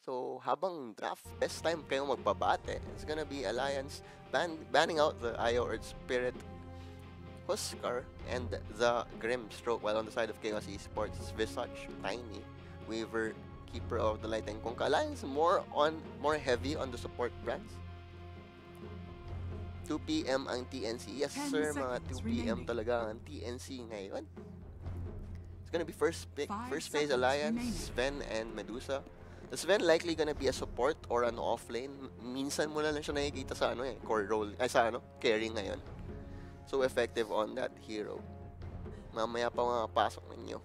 So, habang draft, best time kayo magbabate. It's gonna be Alliance banning out the Io Earth Spirit, Huskar, and the Grim Stroke, while on the side of Chaos Esports, Visage, Tiny, Weaver, Keeper of the Light, and Kung Alliance more heavy on the support brands. 2 PM ang TNC. Yes sir, mga 2 PM talaga ang TNC ngayon. It's gonna be first phase Alliance, Sven and Medusa. The Sven likely gonna be a support or an offlane. Minsan mo na lang siya nakikita sa core role, carry ngayon. So effective on that hero. Mamaya pa mga pasok ninyo.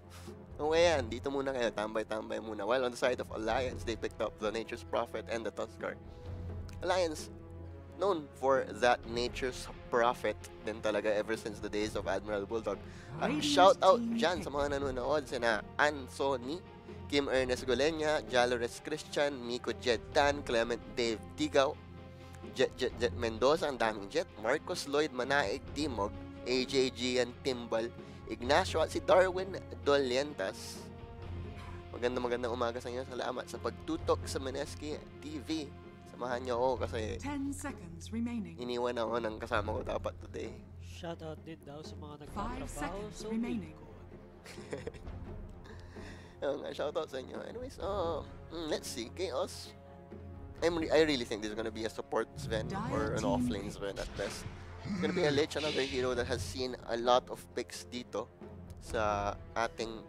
Okay yan, dito muna kayo, tambay-tambay muna. While on the side of Alliance, they picked up the Nature's Prophet and the Tuskar. Alliance, known for that Nature's Prophet din talaga ever since the days of Admiral Bulldog. Shout out dyan sa mga nanonood, sina Anthony, Kim Ernest Golenya, Jalores Christian, Miko Jed Tan, Clement Dave Tigaw, Jet Mendoza, ang daming Jet, Marcos Lloyd Manaig, Timog, AJG and Timbal, Ignacio at si Darwin Dolientas. Magandang umaga sa inyo. Salamat sa pagtutok sa Mineski TV. Samahan niyo ako kasi 10 seconds remaining. Iniwan ako ng kasama ko dapat today. Shoutout din daw sa mga nagtatrabaho sa remaining. Shoutout sa inyo. Anyways, let's see. Chaos. I really think this is gonna be a support Sven or an offlane Sven at best. It's gonna be a Lich, another hero that has seen a lot of picks dito sa ating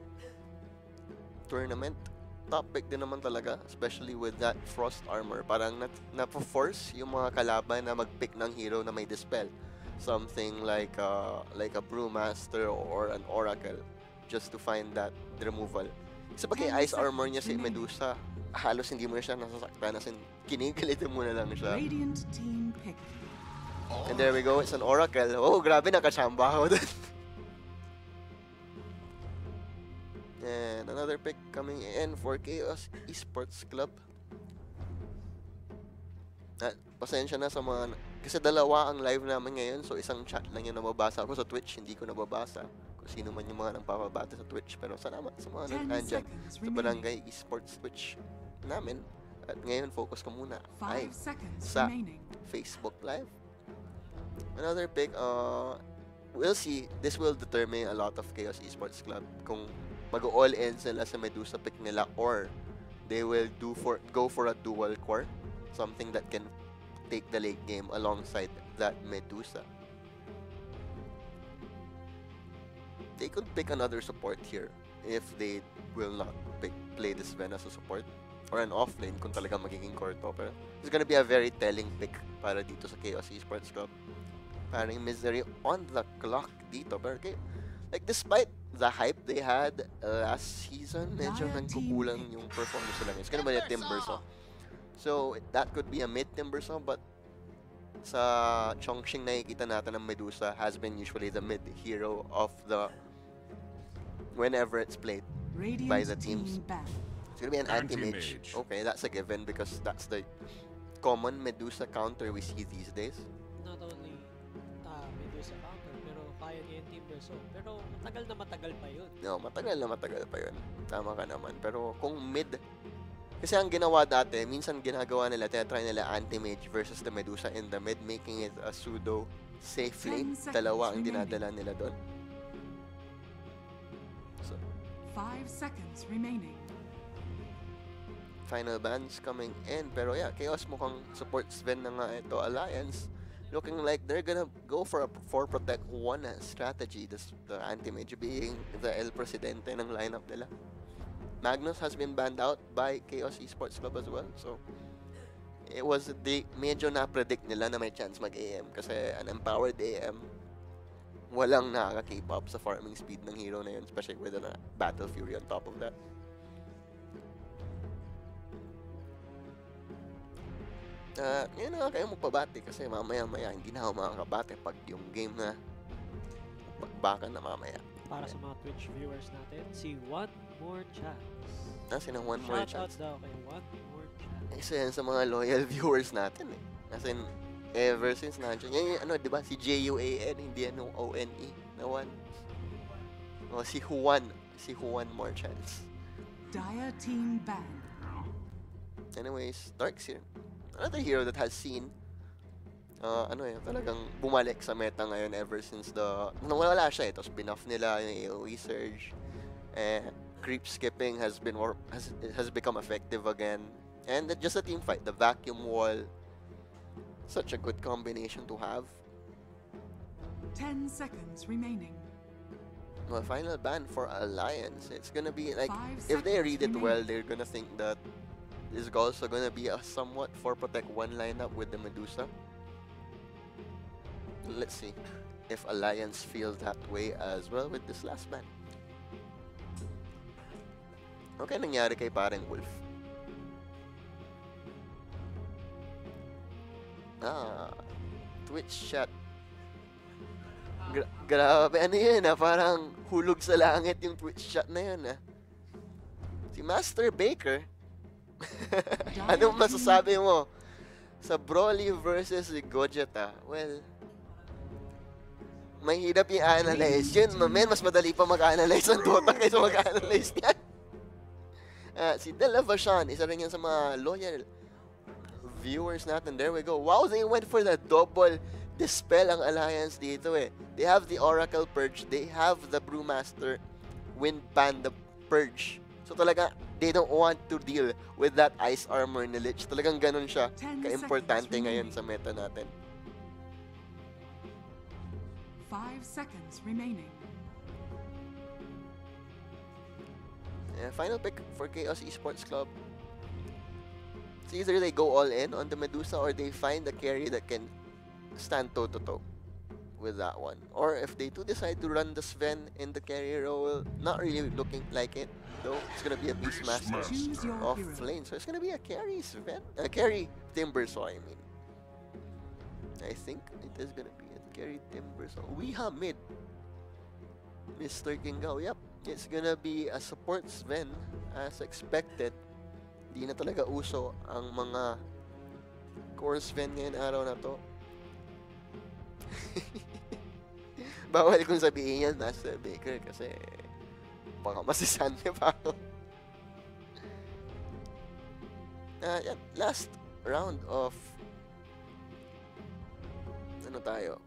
tournament. Top pick din naman talaga, especially with that Frost Armor. Parang na-force yung mga kalaban na mag-pick ng hero na may Dispel. Something like a Brewmaster or an Oracle just to find that removal. Kasi pag Ice Armor niya si Medusa, halos hindi mo na siya nasasaktan, as in kinigilitin mo na lang siya. And there we go, it's an Oracle. Oh, grabe, nakachamba ako dun. And another pick coming in for Chaos Esports Club. Pasensya na sa mga... Kasi dalawa ang live namin ngayon, so isang chat lang yung nababasa ako sa Twitch. Hindi ko nababasa kung sino man yung mga nagpapabate sa Twitch. Pero salamat sa mga nandyan sa Barangay Esports Twitch namin. At ngayon, focus ko muna ay sa Facebook Live. Another pick, we'll see. This will determine a lot of Chaos Esports Club kung mag-all in sila sa Medusa pick nila or they will go for a dual core, something that can take the late game alongside that Medusa. They could pick another support here if they will not play this Sven as a support or an offlane kung talaga magiging core to. Pero it's gonna be a very telling pick para dito sa Chaos Esports Club. Parang Misery on the clock dito. Pero like, despite the hype they had last season, medyo nagkukulang yung performance nila. It's gonna be a Timbersaw. So, that could be a mid Timbersaw, but sa Chongqing nakikita natin ng Medusa has been usually the mid hero of the whenever it's played by the teams. It's gonna be an anti-mage. Okay, that's a given because that's the common Medusa counter we see these days. Not only Medusa counter, pero kaya niya yung Timbersaw. Pero matagal pa yun. No, matagal pa yun. Tama ka naman. Pero kung mid, kasi ang ginawa dati, minsan ginagawa nila, tinatry nila anti-mage versus the Medusa in the mid, making it a pseudo safe lane. Dalawa ang dinadala nila doon. So, 5 seconds remaining. Final bans coming in. Pero yeah, Chaos mukhang support Sven na nga ito. Alliance, looking like they're gonna go for a 4 protect 1 strategy. The anti-mage being the El Presidente ng lineup nila. Magnus has been banned out by Chaos Esports Club as well. So, it was medyo na-predict nila na may chance mag-AM. Kasi an empowered AM, walang nakaka-keep up sa farming speed ng hero na yun. Especially with a Battle Fury on top of that. Ngayon na kayo magpabati kasi mamaya-maya hindi na ako makakabati pag yung game na bakbakan na mamaya. Para sa mga Twitch viewers natin, si One More Chance. Sinang One More Chance? Shoutout daw kay One More Chance. Isa yan sa mga loyal viewers natin eh. As in, ever since nandiyan. Yan yung diba? Si Juan, hindi yan yung One na one. O, si Juan. Si Juan More Chance. Dire team ban. Anyways, Dark's here. Another hero that has seen talagang bumalik sa meta ngayon ever since nawala siya eh. Tapos pinoff nila yung AoE surge. Creep skipping has become effective again. And just a team fight, the vacuum wall. Such a good combination to have. 10 seconds remaining. Well, final ban for Alliance. It's gonna be like, 5 if they seconds read it remaining. well, they're gonna think that this is also gonna be a somewhat 4-protect 1 lineup with the Medusa. Let's see if Alliance feels that way as well with this last ban. Okay, nangyari kay pareng Wolf. Twitch chat. Grabe, ano yun parang hulog sa langit yung Twitch chat na yun Si Master Baker. Anong masasabi mo sa Broly versus Gogeta? Well, mahirap i-analyze yun. Mas madali pa mag-analyze ang Dota kaysa mag-analyze yan. Si Della Vachon, isa rin yan sa mga loyal viewers natin. There we go. Wow, they went for the double dispel ang Alliance dito eh. They have the Oracle Purge. They have the Brewmaster Wind Panda Purge. So talaga, they don't want to deal with that Ice Armor ni Lich. Talagang ganun siya ka-importante ngayon sa meta natin. 5 seconds remaining. Final pick for Chaos Esports Club. It's either they go all in on the Medusa or they find a carry that can stand toe-to-toe with that one. Or if they do decide to run the Sven in the carry role, not really looking like it, though. It's gonna be a Beastmaster off lane. So it's gonna be a carry Sven, carry Timbersaw, I mean. I think it is gonna be a carry Timbersaw. Weeha mid. Mr. Kingao, yep. It's gonna be a support Sven as expected. Di na talaga uso ang mga core Sven ngayon araw na to. Bawal kong sabihin yan, Master Baker, kasi baka masisan niya pa ako. Yan, last round of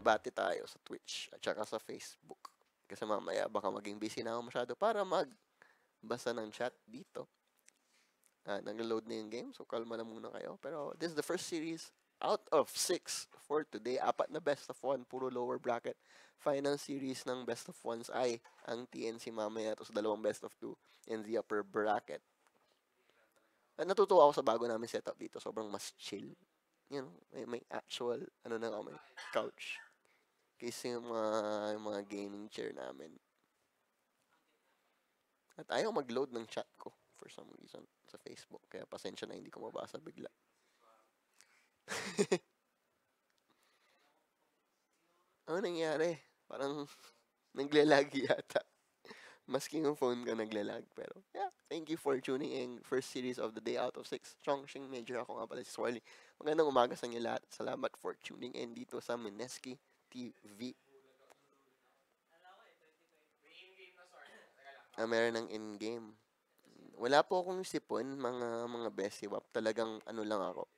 bati tayo sa Twitch at saka sa Facebook. Kasi mamaya baka maging busy na ako masyado para magbasa ng chat dito. Nag-load na yung game, so kalma na muna kayo. Pero this is the first series out of 6 for today. 4 na best of 1, puro lower bracket. Final series ng best of 1s ay ang TNC mamaya. Tapos 2 best of 2 in the upper bracket. At natutuwa ako sa bago namin setup dito. Sobrang mas chill. You know, may actual, may couch. Kasi yung mga gaming chair namin. At ayaw mag-load ng chat ko for some reason sa Facebook. Kaya pasensya na hindi ko mabasa bigla. Ano nangyari? Parang naglalag yata. Maski yung phone ko naglalag. Pero yeah, thank you for tuning in. First series of the day out of 6. Chongqing Major, ako nga pala si Swarley. Magandang umaga sa inyo lahat. Salamat for tuning in dito sa Mineski TV. Meron ng in-game. Wala po akong sipon, mga besiwap. Talagang lang ako.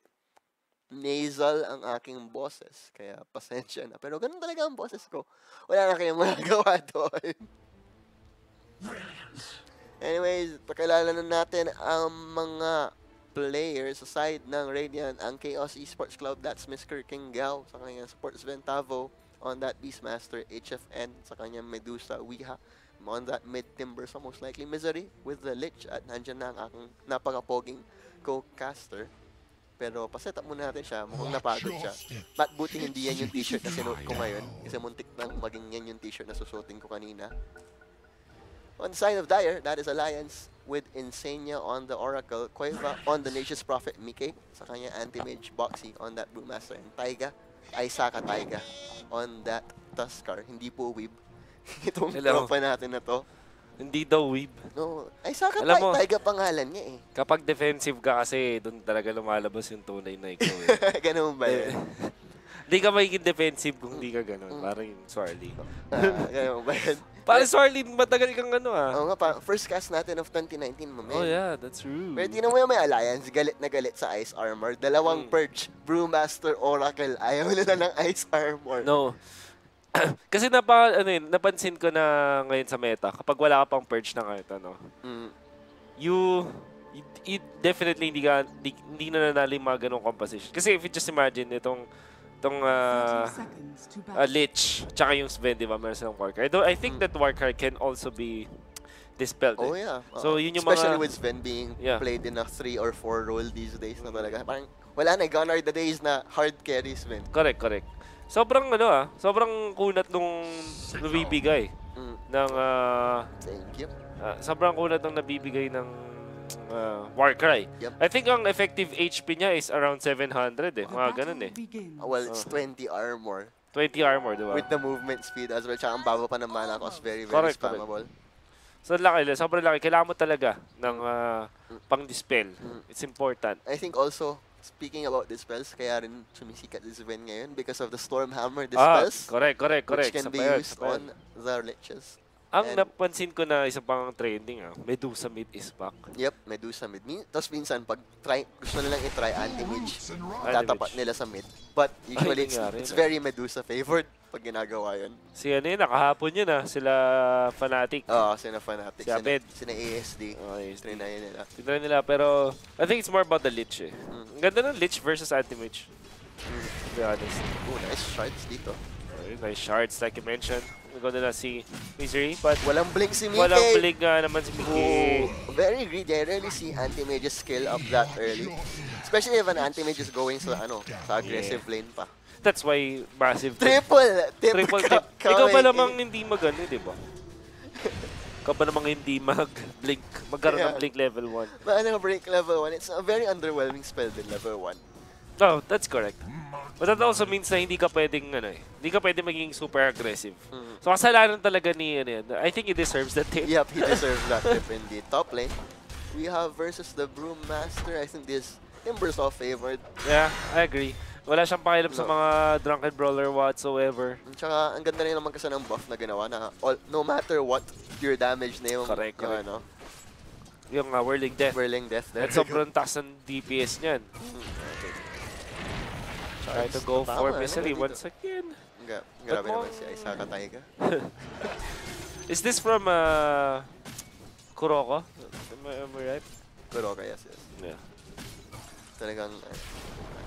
Nasal ang aking boses. Kaya pasensya na. Pero ganun talaga ang boses ko. Wala na kayong magagawa doon. Anyways, pakilala na natin ang mga players sa side ng Radiant. Ang Chaos Esports Club, that's Mr. Kingao. Sa kanyang Sports Ventavo. On that Beastmaster, HFN. Sa kanyang Medusa, Weeha. On that mid Timber, so most likely Misery with the Lich. At nandyan na ang aking napaka-poging co-caster. Pero paset up muna natin siya. Mukhang napagod siya. But buti hindi yan yung t-shirt na sinuot ko ngayon. Kasi muntik nang maging yan yung t-shirt na susuotin ko kanina. On the side of Dire, that is Alliance with Insania on the Oracle. Koiva on the Nature's Prophet, Mike. Sa kanya anti-mage Boxy on that Brewmaster. And Taiga, Aisaka Taiga on that Tuskar. Hindi po Weeb. Itong tropa natin na to. Hindi daw weeb. No, Aisaka Taiga pangalan niya eh. Kapag defensive ka kasi, doon talaga lumalabas yung tunay na ikaw eh. Ganun ba yun? Hindi ka magiging defensive kung hindi ka ganun. Parang yung Swarley. Ganun ba yun? Para Swarley, matagal kang ano ah. Oo nga, first cast natin of 2019, man. Oh yeah, that's true. Pero tingnan mo yung may alliance, galit na galit sa Ice Armor. Dalawang Purge, Brewmaster, Oracle, ayaw nila ng Ice Armor. No. Kasi napansin ko na ngayon sa meta, kapag wala ka pang Purge na kahit ano, you definitely hindi na nanalo yung mga ganong composition. Kasi if you just imagine itong Lich, tsaka yung Sven, di ba, meron silang Warcry. I think that Warcry can also be dispelled. Oh yeah. So yun yung especially mga, with Sven being played in a 3 or 4 role these days na talaga. Parang wala na, gone are the days na hard carry Sven. Correct. Sobrang sobrang kunat nung nabibigay ng Thank you. sobrang kunat ng nabibigay ng Warcry. Yep. I think ang effective HP niya is around 700 mga ganun eh. Well, it's 20 armor. 20 armor, di ba? With the movement speed as well. Tsaka ang baba pa ng mana cost, very Correct. spammable. So sobrang laki. Kailangan mo talaga ng pang-dispel. It's important. I think also, speaking about dispels, kaya rin sumisikat si Sven ngayon because of the Stormhammer dispels. Correct. Which can be used on the Liches. Ang napansin ko na isa pang trending, Medusa mid is back. Yep, Medusa mid. Tapos minsan, pag gusto nilang i-try anti-mage, tatapat nila sa mid. But usually, it's very Medusa favored pag ginagawa yun. Si nakahapon yun sila Fnatic. Oo, sila Fnatic. Sina ASD. Tinry nila, pero I think it's more about the Lich eh. Ang ganda ng Lich versus anti-mage. To be honest. Nice shards dito. Nice shards, like you mentioned. Ganda na si Misery, but walang blink si Mickey. Walang blink naman si Mickey. Very greedy. I rarely see anti-mages scale up that early. Especially if an anti-mage is going sa aggressive lane pa. That's why massive triple tip. Ikaw pa namang hindi magano, di ba? Ikaw pa namang hindi mag-blink. Magkaroon ng blink level 1. Blink level 1. It's a very underwhelming spell din level 1. No, that's correct. But that also means na hindi ka pwedeng hindi ka pwedeng maging super aggressive. So kasalanan talaga ni I think he deserves that tip. Yep, he deserves that tip indeed. Top lane, we have versus the Brewmaster. I think this Timbers all favored. Yeah, I agree. Wala siyang pakialam sa mga drunken brawler whatsoever. Tsaka ang ganda rin naman kasi ng buff na ginawa na no matter what, pure damage na yung correct. Yung Whirling Death. Whirling Death. At sobrang taas ng DPS niyan. Try to go for Misery once again. Grabe naman si Isaka Taiga. Is this from Kuroko? Am I right? Kuroko, yes. Yeah. Talagang,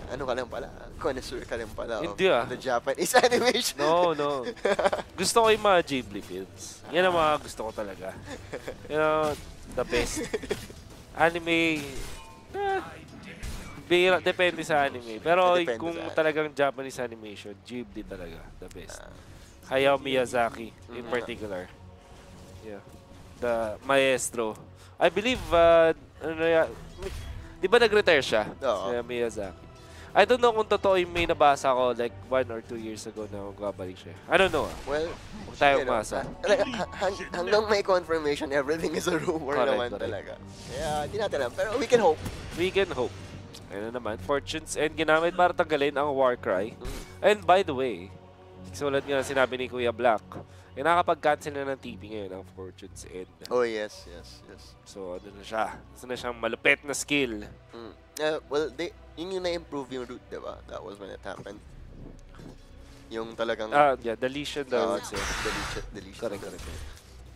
ano ka lang pala? Connoisseur ka lang pala. Hindi The Japanese animation. No. Gusto ko yung mga Ghibli films. Yan ang mga gusto ko talaga. You know, the best. Anime, depende sa anime. Pero kung talagang Japanese animation, Ghibli talaga, the best. Hayao Miyazaki, in particular. Yeah. The maestro. I believe, di ba nag-retire siya? Oo. Si Miyazaki. I don't know kung totoo yung may nabasa ko like 1 or 2 years ago na magbabalik siya. I don't know. Well, huwag tayo umasa. Hanggang may confirmation, everything is a rumor naman talaga. Yeah, hindi natin alam. Pero we can hope. We can hope. Ano naman, Fortunes End ginamit para tanggalin ang Warcry. And by the way, sulat nga sinabi ni Kuya Black, nakakapag-cancel na ng TP ngayon ang Fortunes End. Oh, yes. So, ano na siya? Gusto na siyang malupit na skill. Well, yun yung na-improve yung route, diba? That was when it happened. Yung talagang... deletion daw. Deletion. Correct.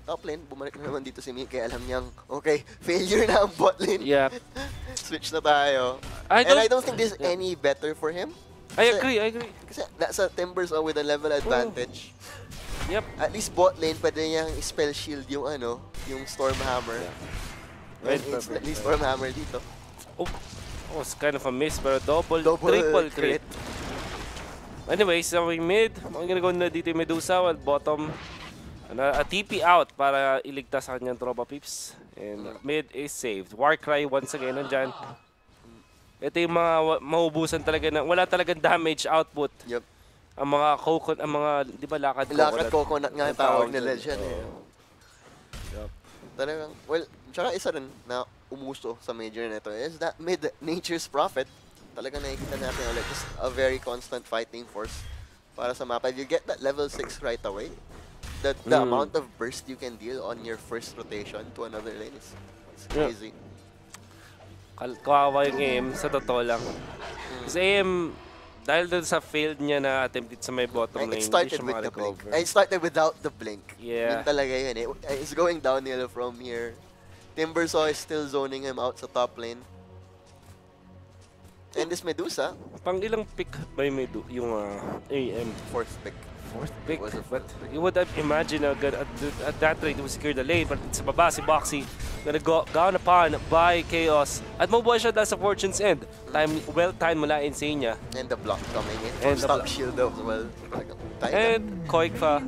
Top lane, bumalik na naman dito si Mickey. Alam niyang, okay, failure na ang bot lane. Yep. Switch na tayo. I don't think this is any better for him. I agree. Kasi nasa Timbers with a level advantage. Yep. At least bot lane, pwede niyang spell shield yung yung Stormhammer. Right, at least Stormhammer dito. It's kind of a miss, pero triple crit. Anyways, so mid, ang ginagawa na dito yung Medusa, while bottom, a TP out para iligtas sa kanyang tropa pips. And mid is saved. Warcry once again nandyan. Ito yung mga maubusan talaga na wala talagang damage output. Yep. Ang mga di ba lakad coconut nga tawag nila dyan Yep. Talagang, well, tsaka isa rin na umuso sa major na ito is that mid Nature's Prophet. Talagang nakikita natin ulit. Just a very constant fighting force para sa mapa. If you get that level 6 right away, The amount of burst you can deal on your first rotation to another lane is crazy. Kawawa yung AM, sa totoo lang. Kasi AM, dahil dun sa failed niya na attempt sa may bottom lane, it started hindi siya with the blink. makarecover. It started without the blink. Yeah. Yun talaga yun eh. It's going downhill from here. Timbersaw is still zoning him out sa top lane. And this Medusa, Pang ilang pick by yung AM? fourth pick. Fourth pick. Was a But fourth pick. you would have imagined at that rate, it would secure the lane. But sa baba, si Boxy, gonna go gone upon by Chaos. At mabuhay siya dahil sa Fortune's End. Well-timed mula Insane niya. And the block coming in. And From stop shield as well. And Koikfa,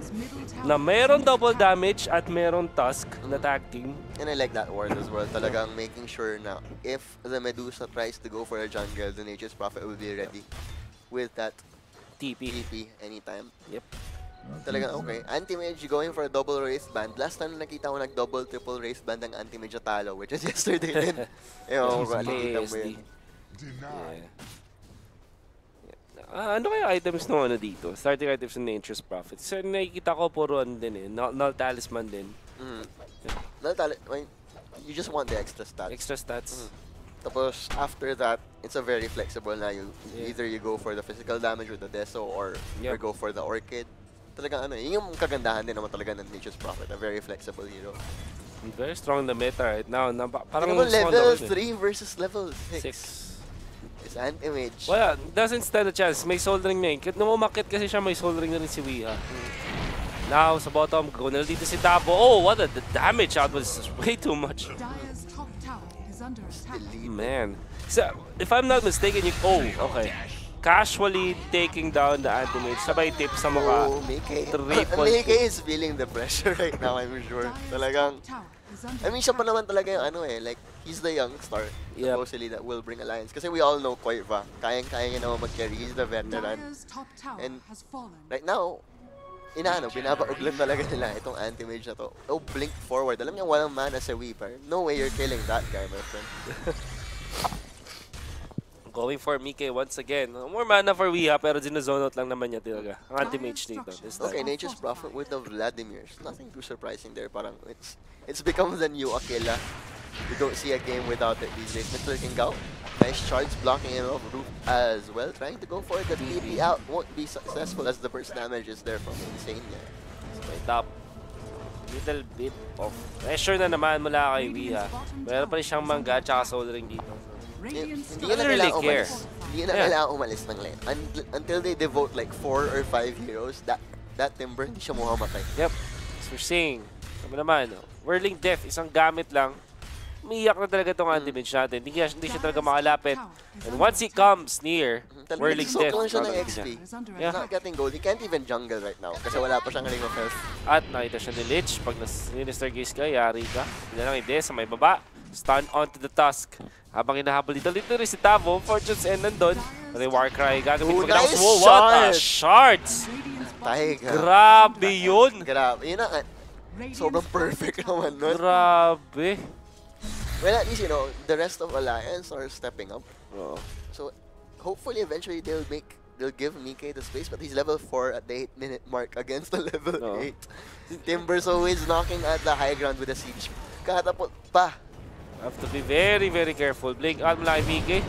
na meron double damage at meron Tusk na tag team. And I like that ward as well. Talagang making sure na if the Medusa tries to go for a jungle, the Nature's Prophet will be ready with that TP anytime. Yep. Talagang okay. Anti-Mage going for a double wristband. Last time nakita ko nag-double, triple wristband ng Anti-Mage talo, which is yesterday din. Ewan ko, nakita mo yun. Ano kaya items no ano dito? Starting items ng Nature's Prophet. So nakikita ko puro ano din eh. Null Talisman din. You just want the extra stats. Extra stats. Tapos after that, it's a very flexible na either you go for the physical damage with the Deso or go for the Orchid. Talagang ano, yun yung kagandahan din naman talaga ng Nature's Prophet. A very flexible hero. Very strong in the meta right now. Parang level 3 versus level 6. 6. It's Anti-Mage. Wala, doesn't stand a chance. May Soul Ring na yun. Nung umakit kasi siya, may Soul Ring na rin si Weeha. Now, sa bottom, go na dito si Tabo. Oh, what the damage out was way too much. Dire's top tower is under attack. Man. So, if I'm not mistaken, okay. Casually taking down the Anti-Mage. Sabay tip sa mukha. Oh, Mickey. Triple. Mickey is feeling the pressure right now, I'm sure. Talagang, I mean, siya pa naman talaga yung ano eh, like, he's the young star, supposedly, that will bring alliance. Kasi we all know Koiva, kayang-kaya niya naman mag-carry, he's the veteran. And right now, binabaog lang talaga nila itong Anti-Mage na to. Oh, blink forward. Alam niya walang mana sa Weeper. No way you're killing that guy, my friend. Going for Mickey once again. More mana for Weeha, pero dinozone out lang naman niya talaga. Ang Anti-Mage dito. Okay, Nature's Prophet with the Vladimirs. Nothing too surprising there. Parang it's become the new Aquila. You don't see a game without it these days. Mr. Kingao, nice charge blocking him off roof as well. Trying to go for the TP out. Won't be successful as the burst damage is there from Insane. May top. Little bit of pressure na naman mula kay Weeha. Meron pa rin siyang mangga at saka soul ring dito. Hindi na kailangan umalis. Hindi na kailangan umalis ng lane. Until they devote like 4 or 5 heroes, that Timber hindi siya mamamatay. Yep. As we're seeing, sabi naman, Whirling Death, isang gamit lang. Umiiyak na talaga itong Anti-Mage natin. Hindi siya talaga makalapit. And once he comes near, Whirling Death. Lang siya ng XP. He's not getting gold. He can't even jungle right now kasi wala pa siyang ring of health. At nakita siya ni Lich. Pag Sinister Gaze ka, yari ka. Hindi na lang ide sa may baba. Stun onto the Tusk. Habang hinahabol dito rin si Tavo. Fortune's End nandun. May Warcry. Gagamit nice Whoa, what a shards! Grabe yun! Grabe. Yun na. Sobrang perfect naman nun. Grabe. Well, at least, the rest of Alliance are stepping up. Oh. So, hopefully, eventually, they'll give Mickey the space, but he's level 4 at the 8-minute mark against the level 8. Timber's always knocking at the high ground with a siege. Katapot pa. Have to be very, very careful. Blink out mula kay Mickey.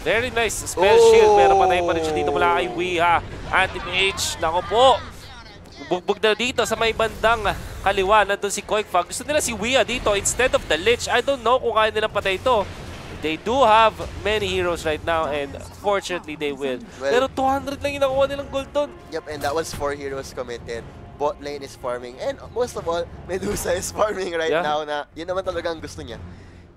Very nice spell shield, pero patay pa rin siya dito mula kay Weeha. Anti-Mage, nako po. Bugbog na dito sa may bandang kaliwa. Nandun si Koikfa. Gusto nila si Weeha dito instead of the Lich. I don't know kung kaya nilang patay ito. They do have many heroes right now and fortunately they will. Pero 200 lang yung nakuha nilang gold doon. Yep, and that was 4 heroes committed. Bot lane is farming. And most of all, Medusa is farming right now na yun naman talaga ang gusto niya.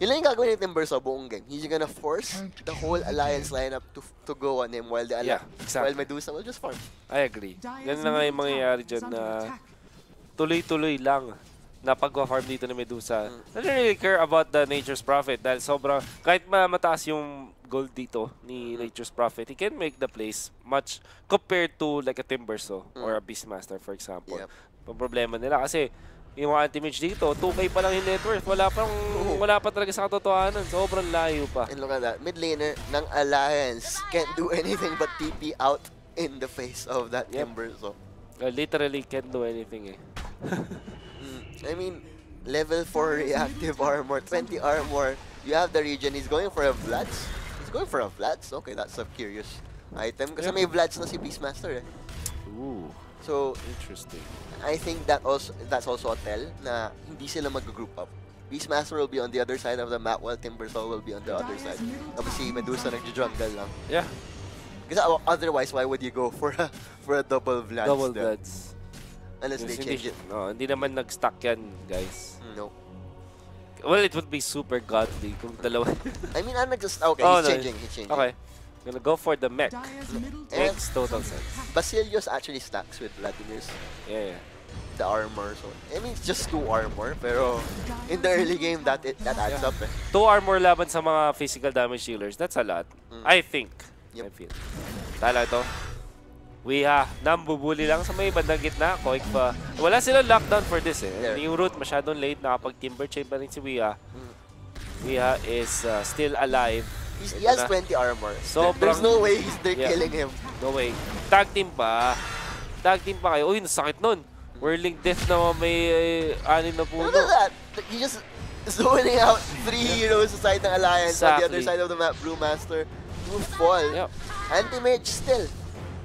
Yun lang yung gagawin ni Timber sa buong game. He's gonna force the whole Alliance lineup to go on him while while Medusa will just farm. I agree. Ganun na nga yung mangyayari dyan na tuloy-tuloy lang na pag-farm dito ni Medusa. I don't really care about the Nature's Prophet dahil sobrang, kahit mataas yung gold dito ni Nature's Prophet, he can make the plays much compared to like a Timbersaw or a Beastmaster for example. Ang problema nila kasi yung mga Anti-Mage dito, 2K pa lang yung net worth. Wala pa talaga sa katotohanan. Sobrang layo pa. And look at that. Mid laner ng Alliance can't do anything but TP out in the face of that Timbersaw. Literally can't do anything eh. I mean, level 4 reactive armor, 20 armor. You have the region. He's going for a Vlads. He's going for a Vlads. Okay, that's a curious item. Kasi may Vlads na si Beastmaster eh. Ooh. So, Interesting. I think that's also a tell na hindi sila mag-group up. Beastmaster will be on the other side of the map while Timbersaw will be on the other side. Tapos si Medusa nag-jungle lang. Yeah. Kasi otherwise, why would you go for a double Vlads? Double there? Bloods. Unless they change it. No, hindi naman nag-stack yan, guys. No. Well, it would be super godly kung dalawa. I mean, I'm just okay. Oh, He's no. changing. He's changing. Okay. Gonna go for the mech. Makes total sense. Basilius actually stacks with Vladimir's Yeah, yeah. the armor. So I mean, it's just 2 armor, pero in the early game that adds up. Eh. 2 armor laban sa mga physical damage dealers. That's a lot. I think. Yep. I feel. Tala to. Wiha, nambubuli lang sa may bandang gitna. Koik pa. Wala silang lockdown for this eh. Yeah. Yung route masyadong late. Nakapag-timber chain pa rin si Wiha. Wiha is still alive. He has 20 armor. Sobrang- There's no way they're Yeah. killing him. No way. Tag team pa. Tag team pa kayo. Uy, nasakit nun. Whirling Death na may 6 na puno. Look at that. He just zoning out 3 heroes aside ng Alliance on the other Exactly. side of the map. Brewmaster will fall. Yep. Anti-Mage still.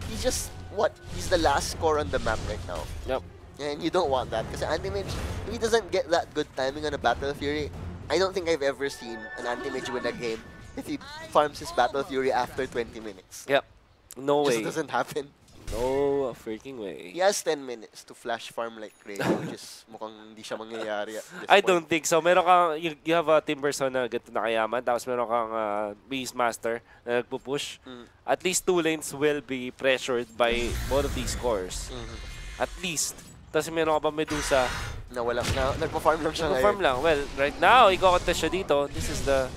He's just, what? He's the last score on the map right now. Yep. And you don't want that. Because Anti-Mage, if he doesn't get that good timing on a Battle Fury, I don't think I've ever seen an Anti-Mage win a game if he farms his Battle Fury after 20 minutes. Yep. No It way. just doesn't happen. No freaking way. He has 10 minutes to flash farm like crazy, which is mukhang hindi siya mangyayari at this I point. don't think so. Meron kang, you have a Timbersaw na ganito na kayaman, tapos meron kang Beastmaster na nagpupush. At least 2 lanes will be pressured by both of these cores. At least. Tapos meron ka pa Medusa. Na wala, na, nagpa-farm lang siya Nag-farm ngayon. lang. Well, right now, i-contest siya dito. This is the...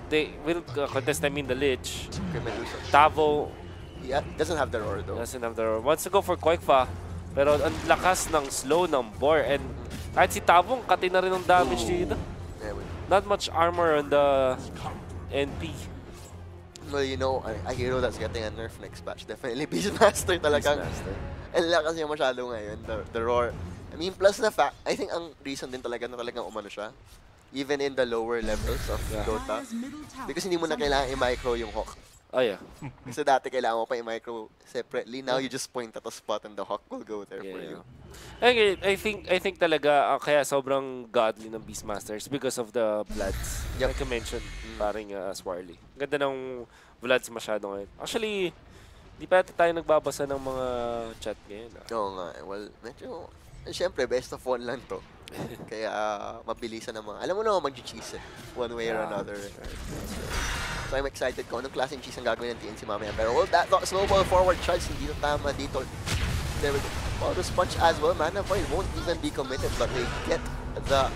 They will contest, I mean, the Lich. Okay, Medusa. Tavo Yeah, doesn't have the roar though. doesn't have the roar. Wants to go for Koikfa. Pero ang lakas ng slow ng Boar. And kahit si Tavong, kati na rin ang damage dito. Yeah, but, Not much armor on the NP. well, you know, a hero that's getting a nerf next patch, definitely Beastmaster talagang. Beastmaster. And lakas niya masyado ngayon, the roar. I mean, plus the fact, I think ang reason din talaga na talagang umano siya, even in the lower levels of Dota, because hindi mo na kailangan i-micro yung Hawk. Oh yeah. Kasi dati kailangan mo pa i-micro separately. Now you just point at a spot and the Hawk will go there for you. Okay, I think talaga kaya sobrang godly ng Beastmasters because of the Bloods. Yep. Like I mentioned, paring Swarley. Ganda ng Bloods masyado ngayon. Actually, di pa yata tayo nagbabasa ng mga chat ngayon. Oo nga. Well, medyo, syempre, best of 1 lang to. Kaya mabilisan ng mga, alam mo naman mag-cheese eh. One way or another. So I'm excited kung anong klaseng cheese ang gagawin ng TNC mamaya. Pero all that snowball forward charge, hindi na tama dito. There we go. Bonus punch as well. Mana Void won't even be committed, but they get the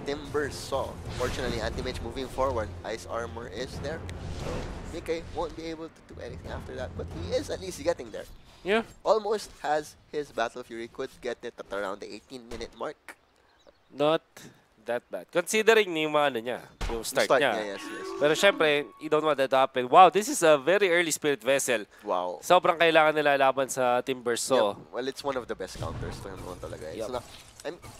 Timbersaw. Fortunately, Anti-Mage moving forward. Ice armor is there. So Mickey won't be able to do anything after that, but he is at least getting there. Yeah. Almost has his Battle Fury, could get it at around the 18-minute mark. Not that bad. Considering yung mga ano niya, yung start niya. Yes. Pero syempre, you don't want that to happen. Wow, this is a very early Spirit Vessel. Wow. Sobrang kailangan nila laban sa Timbersaw. Yep. Well, it's one of the best counters to him naman talaga. It's Yep. not,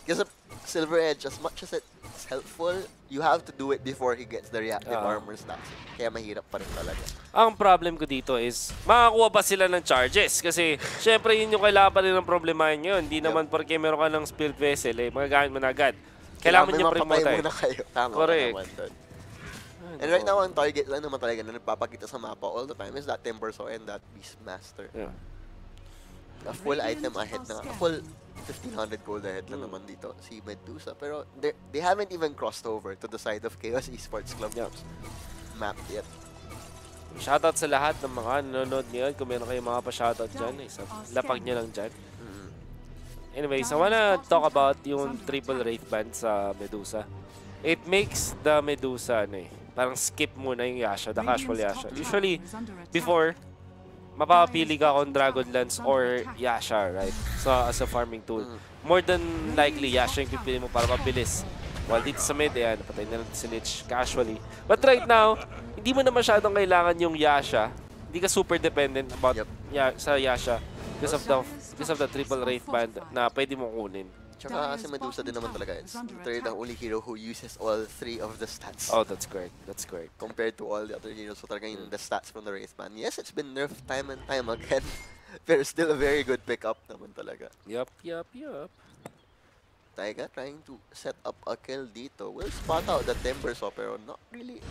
because Silver Edge, as much as it's helpful, you have to do it before he gets the reactive armor stacks. Kaya mahirap pa rin talaga. Ang problem ko dito is, makakuha ba sila ng charges? Kasi, syempre, yun yung kailangan pa rin ng problemahin nyo. Hindi naman porque meron ka ng Spirit Vessel, eh, magagamit mo na agad. Kailangan nyo promote mapatay muna kayo. Tama Correct. ka naman doon. And right now, ang target lang naman talaga na nagpapakita sa mapa all the time is that Timbersaw and that Beastmaster. Yeah. A full item ahead na. A full 1,500 gold ahead lang naman dito si Medusa. Pero they haven't even crossed over to the side of Chaos Esports Club map yet. Shoutout sa lahat ng mga nanonood ngayon. Kung meron kayong mga pa-shoutout dyan, lapag nyo lang dyan. Anyways, I wanna talk about yung triple Wraith Band sa Medusa. It makes the Medusa, parang skip muna yung Yasha, the casual Yasha. Usually, before, mapapapili ka kung Dragonlance or Yasha, right? So, as a farming tool. More than likely, Yasha yung pipili mo para mabilis. While dito sa mid, ayan, napatay na natin si Lich casually. But right now, hindi mo na masyadong kailangan yung Yasha. Hindi ka super dependent about sa Yasha because of the triple Wraith Band na pwede mo kunin. Tsaka si Medusa din naman talaga. It's they're the only hero who uses all 3 of the stats. Oh, that's great. That's great. Compared to all the other heroes. So talaga yung the stats from the Wraithman. Yes, it's been nerfed time and time again. Pero still a very good pickup naman talaga. Yup. Taiga trying to set up a kill dito. Will spot out the Timber Saw, pero not really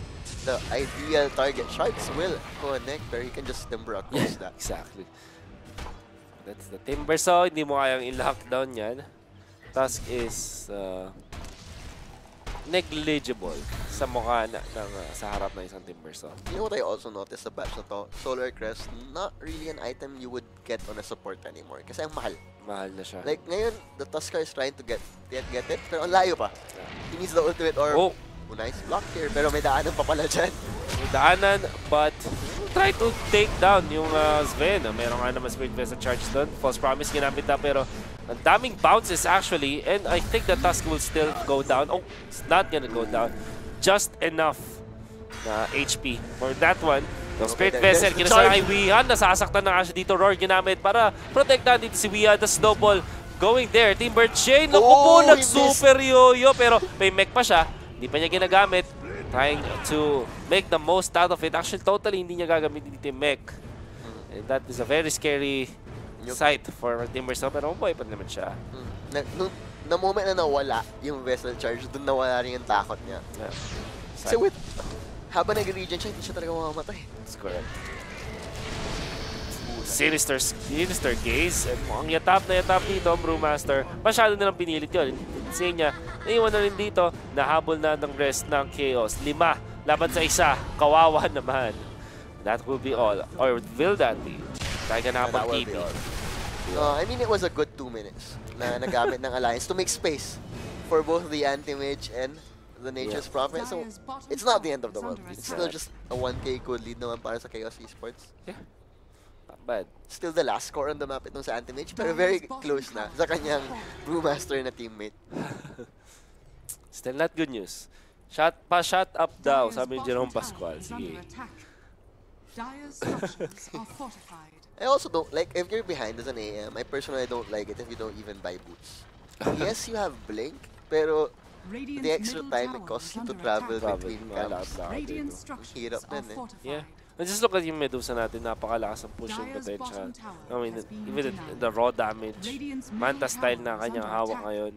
the ideal target. Sharks will connect, pero he can just Timber across that. Exactly. That's the Timber Saw. Hindi mo kayang i-lockdown yan. Task is negligible sa mukha sa harap ng isang Timber Saw. You know what I also noticed sa batch na to? Solar Crest, not really an item you would get on a support anymore. Kasi ang mahal. Mahal na siya. Like ngayon, the Tuskar is trying to get it, pero ang layo pa. He needs the ultimate or... Oh, nice block here, pero may daanan pa pala dyan. May daanan, but try to take down yung Sven. Meron nga naman Spirit Vessel charge doon. False Promise ginamit na, pero ang daming bounces actually, and I think the Tusk will still go down. Oh, it's not gonna go down. Just enough na HP for that one. Yung Spirit Vessel, kinasama kay Wihan. Nasasaktan na nga siya dito. Roar ginamit para protektahan dito si Wihan. The snowball going there. Timber Chain. Naku po, nag-super yo-yo. Pero may mech pa siya. Hindi pa niya ginagamit. Trying to make the most out of it. Actually, totally hindi niya gagamitin dito yung mech. And that is a very scary sight for Timber Saw. Pero buhay pa naman siya. Na moment na nawala yung Vessel Charge, dun nawala rin yung takot niya. Yeah. So with... Habang nag-regen siya, hindi siya talaga mamamatay. That's correct. Sinister Gaze. And mukhang yatap dito ang Brewmaster. Masyado nilang pinilit yun. Kasi niya, naiwan na rin dito. Nahabol na ng rest ng Chaos. 5 laban sa 1. Kawawa naman. That will be all. Or will that be? Tayo na pang TP. I mean, it was a good 2 minutes na nagamit ng Alliance to make space for both the Anti-Mage and the Nature's Prophet, so it's not the end of the world. It's still just a 1k good lead naman para sa Chaos Esports. Yeah, not bad. Still the last score on the map itong sa Anti-Mage, pero very close na sa kanyang Brewmaster na teammate. Still not good news. Shot up daw, sabi ni Jerome Pascual. Sige. I also don't like, if you're behind as an AM, I personally don't like it if you don't even buy boots. Yes, you have Blink, pero the extra time it costs you to travel between camps. Hirap din eh. Yeah. And just look at yung Medusa natin, napakalakas ang pushing potential. I mean, even the raw damage, Manta style na kanyang hawak ngayon.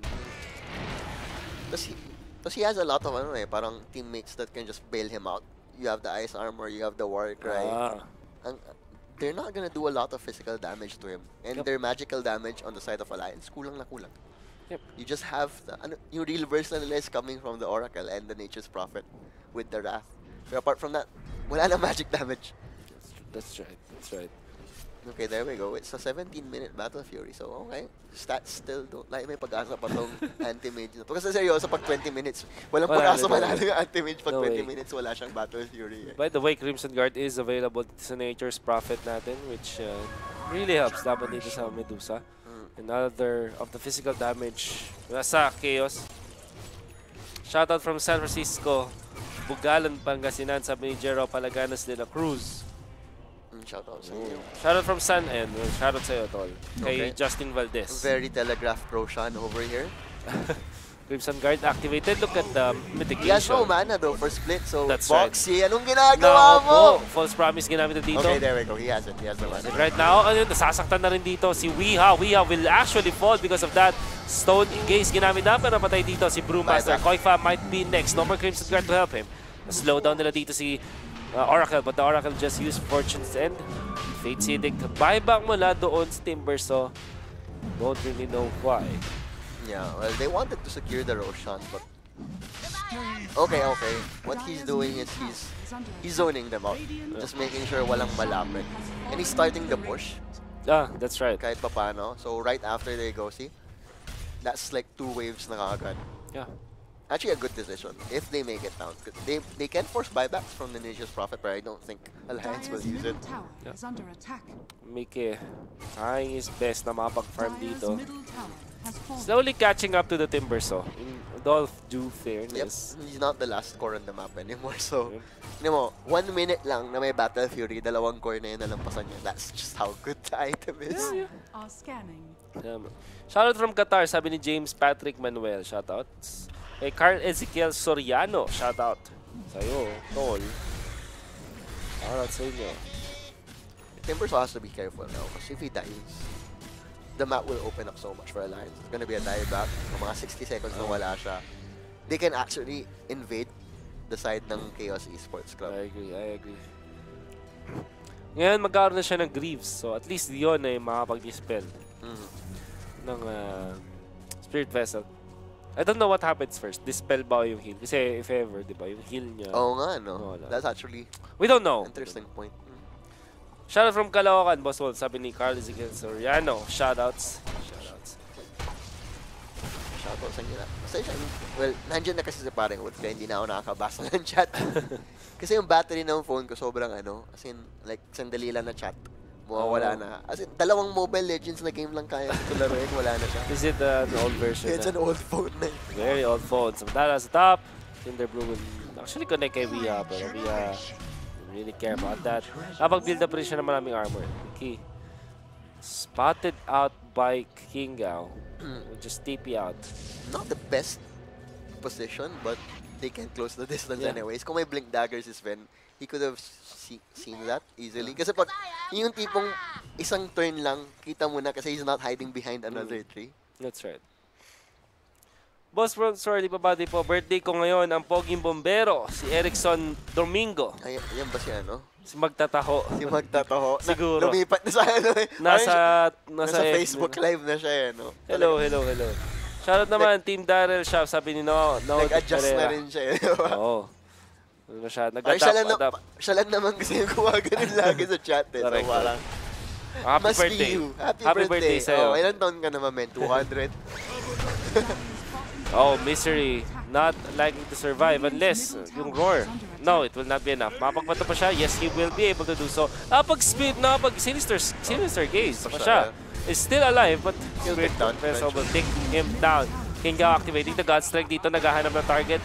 Tapos he has a lot of parang teammates that can just bail him out. You have the Ice Armor, you have the War Cry. They're not gonna do a lot of physical damage to him. And their magical damage on the side of Alliance, kulang na kulang. Yep. You just have the yung real burst na nila is coming from the Oracle and the Nature's Prophet with the Wrath. But apart from that, wala na magic damage. That's right. Okay, there we go. It's a 17-minute Battle Fury. So, okay. Stats still don't like may pag-asa pa tong Anti-Mage na to. Kasi seryoso, pag 20 minutes, walang pag-asa manalo yung Anti-Mage. Pag 20 minutes, wala siyang Battle Fury. By the way, Crimson Guard is available sa Nature's Prophet natin, which really helps dapat dito sa Medusa. Another of the physical damage nasa Chaos. Shoutout from San Francisco, Bugalan, Pangasinan, sabi ni Jero Palaganas de la Cruz. Shoutout sa inyo. Shoutout from San and shoutout sa iyo, tol. Kay Justin Valdez. Very telegraph pro Sean over here. Crimson Guard activated. Look at the mitigation. He has no mana though for split, so that's Boxy, anong ginagawa mo? False Promise ginamit na dito. Okay, there we go. He has it. He has the mana. Right now, nasasaktan na rin dito si Wiha. Wiha will actually fall because of that. Stone Gaze ginamit na, pero napatay dito si Brewmaster. Koifa might be next. No more Crimson Guard to help him. Slow down nila dito si Oracle, but the Oracle just used Fortune's End. Fate Seeding. Buyback mula doon sa Timber Saw. Don't really know why. Yeah, well, they wanted to secure the Roshan, but... Okay. What he's doing is he's zoning them out. Just making sure walang malapit. And he's starting the push. Ah, that's right. Kahit papano. So right after they go, see? That's like 2 waves na kagad. Yeah. Actually a good decision if they make it down. They can force buybacks from the Nature's Prophet, but I don't think Alliance will use it. Mike trying his best na makapag-farm dito. has fallen. Slowly catching up to the Timbers, so in all due fairness. He's not the last core on the map anymore. So, you know, 1 minute lang na may Battle Fury, dalawang core na yun nalampasan niya. That's just how good the item is. Are scanning. Shoutout from Qatar, sabi ni James Patrick Manuel. Shoutouts. Kay Carl Ezekiel Soriano. Shoutout. Sa'yo, tol. Shoutout sa inyo. Timbers has to be careful now because if he dies, the map will open up so much for Alliance. It's gonna be a dieback. Kung mga 60 seconds na wala siya, they can actually invade the side ng Chaos Esports Club. I agree. Ngayon, magkaroon na siya ng Greaves. So, at least yun ay makapag-dispel ng Spirit Vessel. I don't know what happens first. Dispel ba yung heal? Kasi if ever, di ba, yung heal niya. Oo nga, no? That's actually we don't know. Interesting point. Shoutout from Caloocan, Boss Wolf, sabi ni Carl Ezekiel Soriano. Shoutouts. Shoutouts ang gina. Well, nandiyan na kasi sa parang Wolf kaya hindi na ako nakakabasa ng chat. Kasi yung battery ng phone ko sobrang as in, like, sandali lang na chat. Mawawala na. As in, 2 Mobile Legends na game lang kaya ito laruin, wala na siya. Is it an old version? It's an old phone na. Very old phone. Samantala sa top, Tinder Blue will actually connect kay Via, pero Via really care about that. Kapag build up rin siya ng maraming armor. Okay. Spotted out by Kingao. We'll just TP out. Not the best position, but they can close the distance anyways. Kung may Blink Dagger si Sven, he could have seen that easily. Kasi pag yung tipong isang turn lang, kita mo na kasi he's not hiding behind another tree. That's right. Boss Bro, sorry, pabati po. Birthday ko ngayon, ang poging bombero, si Erickson Domingo. Ay, yan ba si ano? Si Magtataho. Si Magtataho. Siguro. Lumipat na sa ano eh. Nasa Facebook Live na siya eh, no? Hello. Shoutout naman, Team Daryl Shop, sabi ni No. Nag-adjust na rin siya eh. Oo. Ano siya, siya lang naman kasi yung gumaganon lagi sa chat eh. So parang, happy birthday. Happy birthday sa'yo. Ilan taon ka naman, men? 200? Oh, Misery. Not likely to survive unless yung roar. No, it will not be enough. Mapagpato pa siya. Yes, he will be able to do so. Pag-speed na, Sinister Gaze pa siya. Is still alive, but Spirit Vessel will take him down. Kingao activating the God Strike dito. Naghahanap ng target.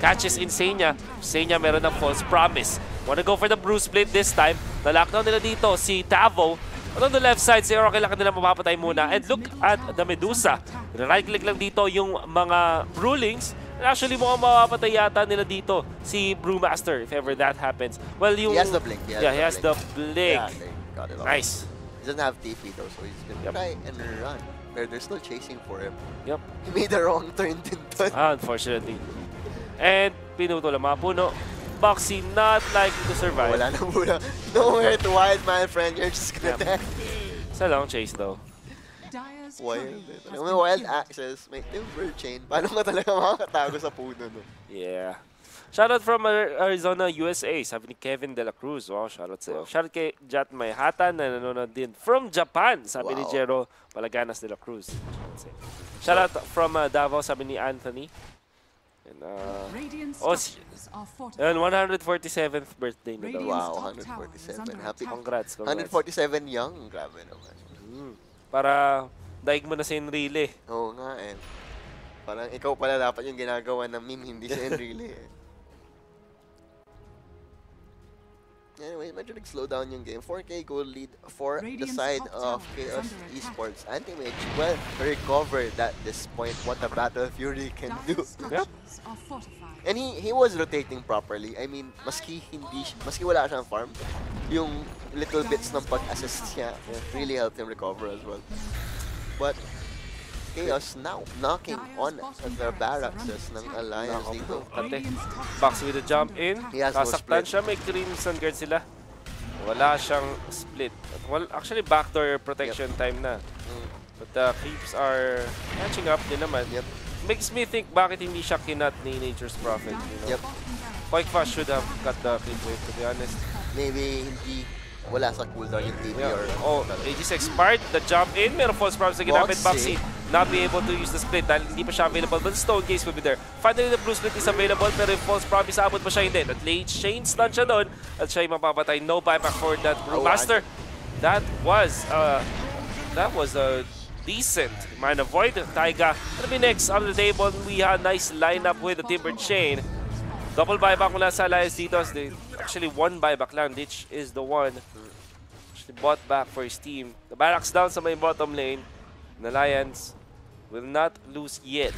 Catches Insania. Insania meron ng false promise. Wanna go for the Bruce Split this time. Na-lockdown nila dito si Tavo. On the left side, si Orochi lang kanila mapapatay muna. And look at the Medusa. Right-click lang dito yung mga Brewlings. And actually, mukhang mapapatay yata nila dito si Brewmaster, if ever that happens. Well, yung... He has the blink. He has the blink. Yeah, they got it all. Nice. He doesn't have TP though, so he's gonna try and run. They're still chasing for him. Yep. He made the wrong turn din doon. Unfortunately. And pinuto lang mga puno. Boxy not likely to survive. Wala na muna. Nowhere to hide, my friend. You're just gonna die. It's a long chase though. Wild. May wild access, may timber chain. Paano ka talaga makakatago sa puno, no? Yeah. Shoutout from Arizona, USA. Sabi ni Kevin De La Cruz. Wow, shoutout sa'yo. Shoutout kay Jat Mayhatan na nanonood din. From Japan, sabi ni Jero Palaganas De La Cruz. Shoutout from Davao, sabi ni Anthony. And, 147th birthday na daw. Wow, 147. Happy. Congrats. 147 young. Grabe naman. Para daig mo na si Enrile. Oo nga eh. Parang ikaw pala dapat yung ginagawa ng meme, hindi si Enrile eh. Anyway, medyo nag-slow down yung game. 4K goal lead for the side of Chaos Esports. Anti-Mage, well, recovered at this point what the Battle Fury can do. Yep. And he was rotating properly. I mean, maski wala siyang farm, yung little bits ng pag-assist niya really helped him recover as well. But Chaos now knocking on the barracks ng Alliance dito. Box with the jump in. Kasaktan split. siya. May Crimson Guard sila. Wala siyang split. Well, actually, backdoor protection time na. But the creeps are catching up din naman. Makes me think bakit hindi siya kinat ni Nature's Prophet. You know? Quite fast should have cut the creep wave, to be honest. Maybe hindi wala sa cooldown yung TP or... Oh, Aegis expired. The jump in. Meron false promise na ginamit. Boxy not be able to use the split dahil hindi pa siya available. But Stone Gaze will be there. Finally, the blue split is available pero yung false promise abot pa siya hindi. At late chain stun siya doon at siya yung mapapatay. No buyback for that Brewmaster. That was a decent. Mana Void, Taiga. Gonna be next on the table. We have a nice lineup with the Timber Chain. Double buyback mula sa Alliance dito. Actually, one buyback lang. Ditch is the one. Actually bought back for his team. The barracks down sa may bottom lane. The Alliance will not lose yet.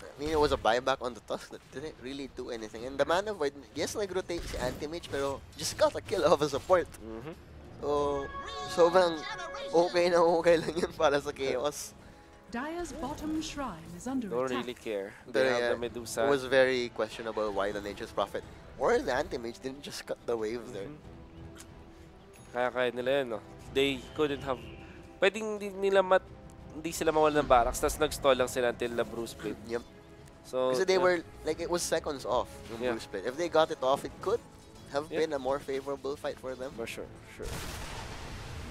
I mean, it was a buyback on the Tusk that didn't really do anything. And the Mana Void, yes, nag-rotate si Anti-Mage, pero just got a kill off a support. So, sobrang okay na okay lang yun para sa Chaos. Dire's bottom shrine is under Don't attack. really care. But They have yeah, the Medusa. it was very questionable why the Nature's Prophet or the Anti-Mage didn't just cut the waves there. Kaya nila yun, no? They couldn't have... Pwedeng hindi sila mawala ng barracks, tapos nag-stall lang sila until the Bruce split. Yep. So, Kasi they were, like, it was seconds off yung Yeah. Blue split. If they got it off, it could have been a more favorable fight for them. For sure, sure.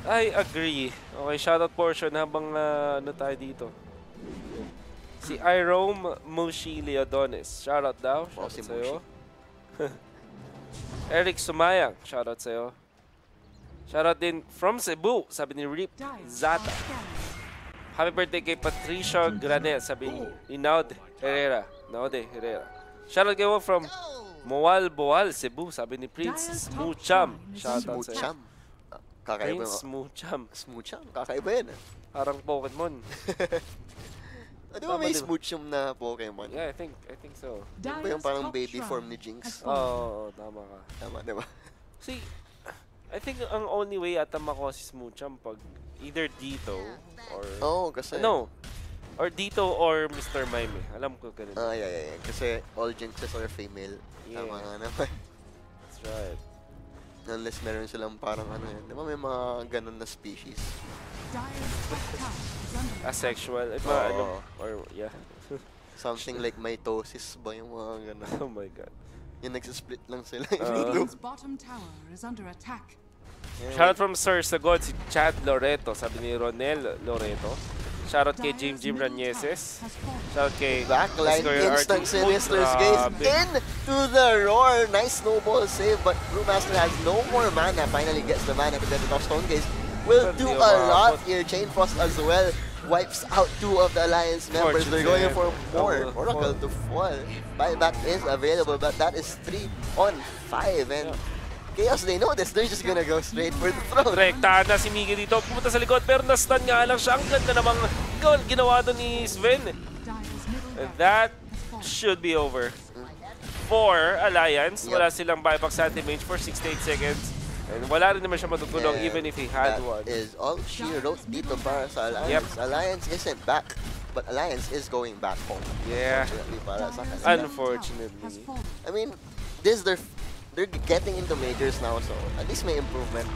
I agree. Okay, shoutout portion habang ano tayo dito. Si Irome Mushi Leodonis. Shoutout daw. Wow, Shoutout si sa'yo. Eric Sumayang. Shoutout sa'yo. Shoutout din from Cebu. Sabi ni Rip Zata. Happy birthday kay Patricia Granel. Sabi ni Naud Herrera. Naude Herrera. Shoutout kayo from Moal Boal, Cebu. Sabi ni Prince Smoocham. Shoutout sa'yo. Smoocham. Kakaiba Prince mo. Smoocham. Smoocham. Kakaiba yan. Parang Pokemon. Di ba may Smoochum na Pokemon? Yeah, I think so. Yun ba yung parang baby form ni Jinx? Oo, tama ka. Tama, di ba? See, I think ang only way ata makuha si Smoocham pag either dito or... Oo, kasi... No. Or dito or Mr. Mime. Alam ko ganun. Yeah. Kasi all Jinxes are female. Yeah. Tama nga naman. That's right. Unless meron silang parang ano yun. Di ba may mga ganun na species? Dire's top tower is under attack. Asexual. Or, yeah. Something like mitosis ba yung mga ganun? Oh my god. Yung nagsisplit lang sila. Radiant's bottom tower is under attack. Shoutout from Sir Sagod, si Chad Loreto. Sabi ni Ronel Loreto. Shoutout kay Jim Ranieses. Shoutout kay Backline Square instant RT. sinisters, guys. Into the roar. Nice snowball save, but Brewmaster has no more mana. Finally gets the mana to get it off Stone Gaze. Will do a lot here. Chain Frost as well. Wipes out 2 of the Alliance members. They're going for more. Oracle to fall. Buyback is available, but that is 3 on 5. And Chaos, they know this. They're just gonna go straight for the throne. Rektahan na si Miggy dito. Pumunta sa likod pero na-stun nga lang siya. Ang ganda namang ginawa doon ni Sven. And that should be over. For Alliance, wala silang buyback sa anti-mage for 68 seconds. And wala rin naman siya matutulong even if he had one. That is all she wrote dito para sa Alliance. Yep. Alliance isn't back, but Alliance is going back home. Yeah. Unfortunately para sa kanila. Unfortunately. I mean, they're getting into majors now, so at least may improvement.